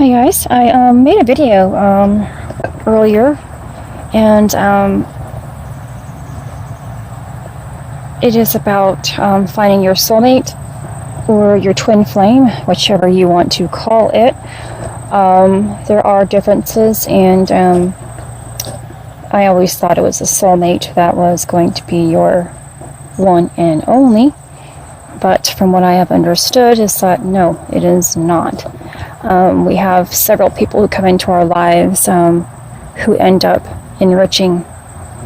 Hi guys, I made a video earlier, and it is about finding your soulmate or your twin flame, whichever you want to call it. There are differences, and I always thought it was a soulmate that was going to be your one and only, but from what I have understood is that no, it is not. We have several people who come into our lives who end up enriching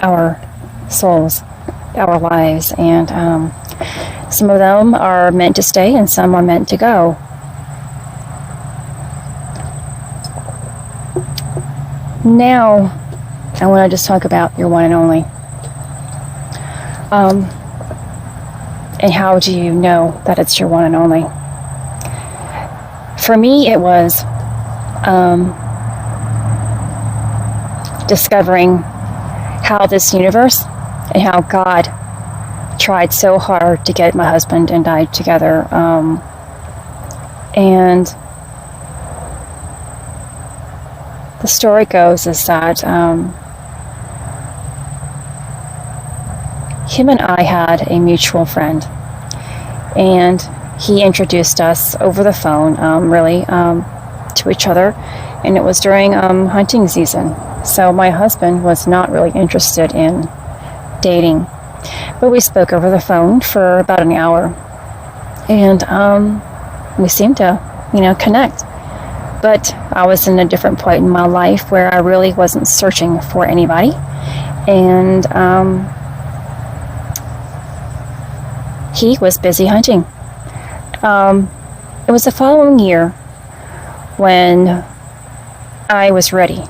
our souls, our lives, and some of them are meant to stay and some are meant to go. Now, I want to just talk about your one and only. And how do you know that it's your one and only? For me, it was discovering how this universe and how God tried so hard to get my husband and I together. And the story goes is that him and I had a mutual friend, and he introduced us over the phone, to each other, and it was during hunting season. So my husband was not really interested in dating, but we spoke over the phone for about an hour, and we seemed to, connect. But I was in a different point in my life where I really wasn't searching for anybody, and he was busy hunting. It was the following year when I was ready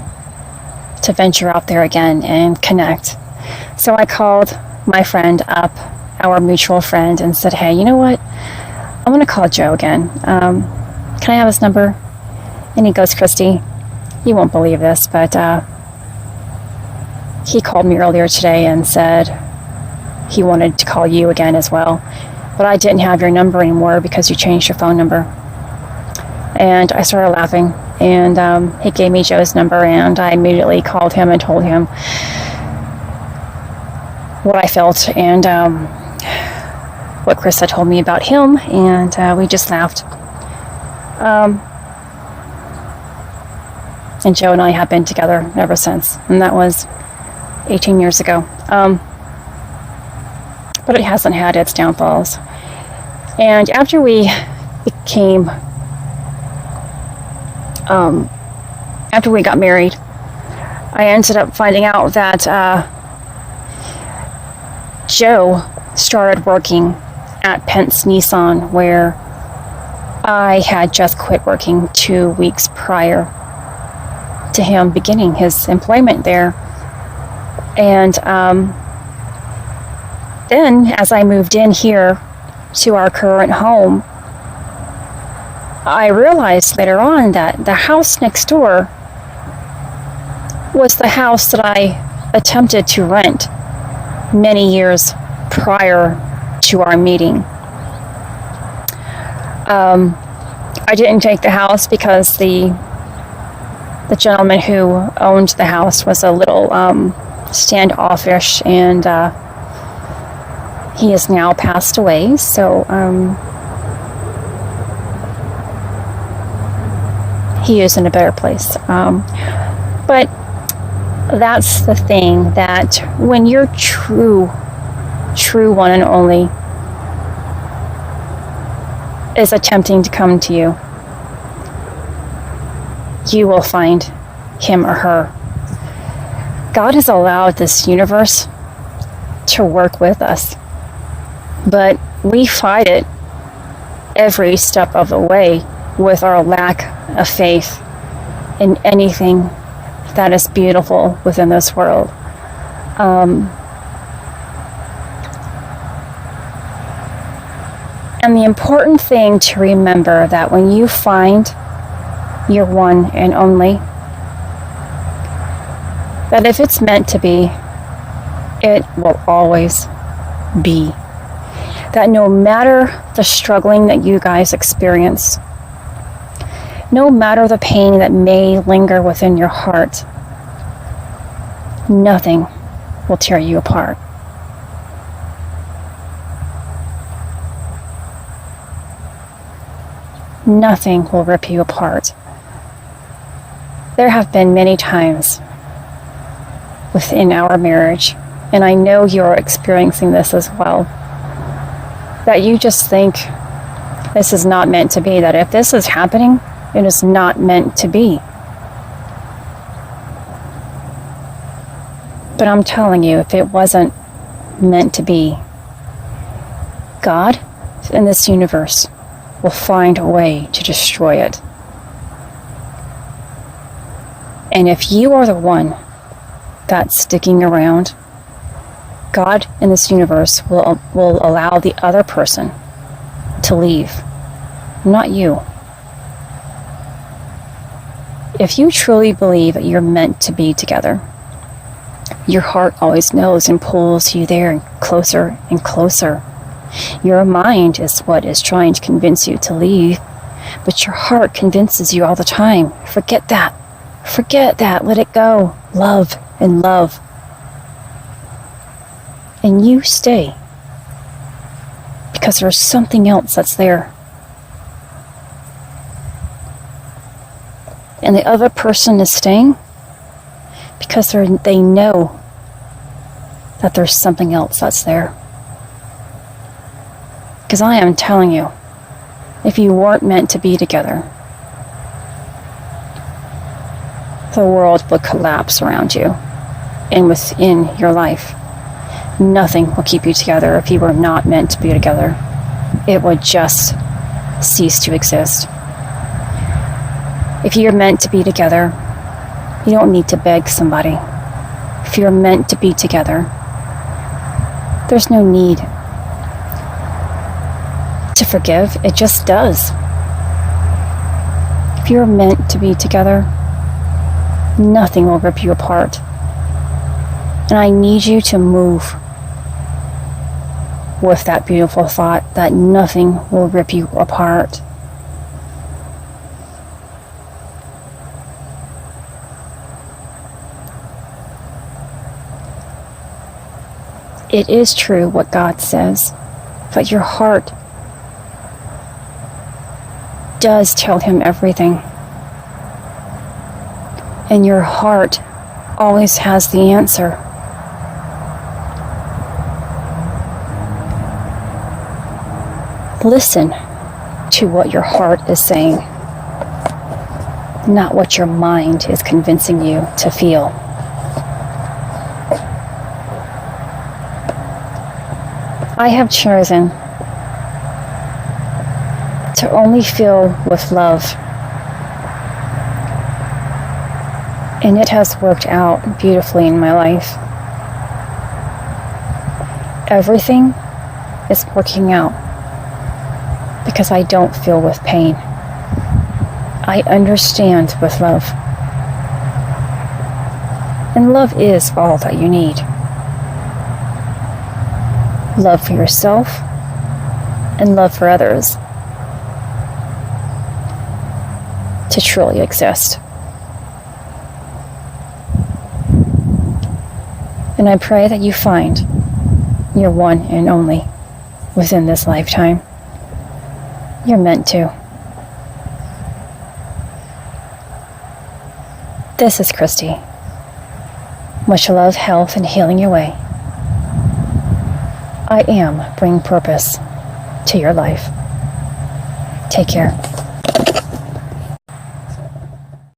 to venture out there again and connect. So I called my friend up, our mutual friend, and said, hey, you know what? I'm going to call Joe again. Can I have his number? And he goes, Christy, you won't believe this, but he called me earlier today and said he wanted to call you again as well. But I didn't have your number anymore because you changed your phone number. And I started laughing, and he gave me Joe's number, and I immediately called him and told him what I felt and what Chris had told me about him, and we just laughed. And Joe and I have been together ever since, and that was 18 years ago. But it hasn't had its downfalls. And after we got married, I ended up finding out that Joe started working at Pence Nissan, where I had just quit working 2 weeks prior to him beginning his employment there. And then as I moved in here to our current home, I realized later on that the house next door was the house that I attempted to rent many years prior to our meeting. I didn't take the house because the gentleman who owned the house was a little standoffish, and he has now passed away, so he is in a better place. But that's the thing, that when your true one and only is attempting to come to you, you will find him or her. God has allowed this universe to work with us, but we fight it every step of the way with our lack of faith in anything that is beautiful within this world. And the important thing to remember, that when you find your one and only, that if it's meant to be, it will always be. That no matter the struggling that you guys experience, No matter the pain that may linger within your heart, nothing will tear you apart. Nothing will rip you apart. There have been many times within our marriage, and I know you're experiencing this as well, that you just think this is not meant to be, that if this is happening, it is not meant to be. But I'm telling you, if it wasn't meant to be, God in this universe will find a way to destroy it. And if you are the one that's sticking around, God in this universe will allow the other person to leave, not you. If you truly believe that you're meant to be together, your heart always knows and pulls you there closer and closer. Your mind is what is trying to convince you to leave, but your heart convinces you all the time. Forget that. Forget that. Let it go. Love and love. And you stay because there's something else that's there. And the other person is staying because they know that there's something else that's there. Because I am telling you, if you weren't meant to be together, the world would collapse around you and within your life. Nothing will keep you together if you were not meant to be together. It would just cease to exist. If you're meant to be together, you don't need to beg somebody. If you're meant to be together, there's no need to forgive. It just does. If you're meant to be together, nothing will rip you apart. And I need you to move with that beautiful thought that nothing will rip you apart. It is true what God says, but your heart does tell him everything. And your heart always has the answer. Listen to what your heart is saying, not what your mind is convincing you to feel. I have chosen to only feel with love, and it has worked out beautifully in my life. Everything is working out because I don't feel with pain. I understand with love. And love is all that you need. Love for yourself and love for others to truly exist. And I pray that you find your one and only within this lifetime. You're meant to. This is Christy. Much love, health, and healing your way. I am bringing purpose to your life. Take care.